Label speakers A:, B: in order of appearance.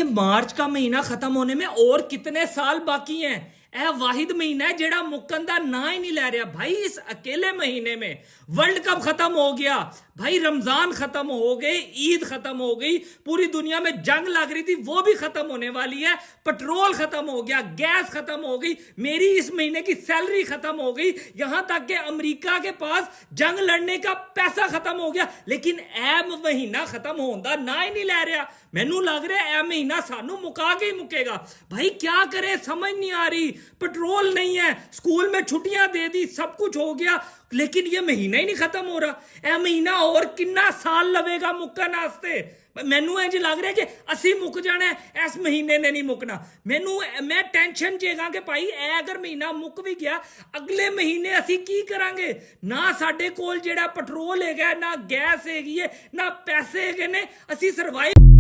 A: ये मार्च का महीना खत्म होने में और कितने साल बाकी हैं। यह वाहिद महीना है जेड़ा मुक्कन दा ना ही नहीं लै रहा भाई। इस अकेले महीने में वर्ल्ड कप खत्म हो गया भाई, रमजान खत्म हो गए, ईद खत्म हो गई, पूरी दुनिया में जंग लग रही थी वो भी खत्म होने वाली है, पेट्रोल खत्म हो गया, गैस खत्म हो गई, मेरी इस महीने की सैलरी खत्म हो गई, यहां तक कि अमेरिका के पास जंग लड़ने का पैसा खत्म हो गया। लेकिन ए महीना खत्म होता ना ही नहीं लै रहा। मैनू लग रहा है ए महीना सानू मुका के ही मुकेगा भाई। क्या करें समझ नहीं आ रही। पेट्रोल नहीं है, स्कूल में छुट्टियां दे दी, सब कुछ हो गया, लेकिन ये महीना ही नहीं खत्म हो रहा। ए महीना और कितना साल लवेगा मुक्कन वास्ते। मैनू इंज लग रहा है कि असी मुक जाना है, इस महीने ने नहीं मुकना। मैं टेंशन चेगा कि भाई ए अगर महीना मुक भी गया, अगले महीने असी की करांगे। ना साडे कोल जेड़ा पेट्रोल हैगा, ना गैस हैगी है, ना पैसे हैगे ने, असी सरवाइव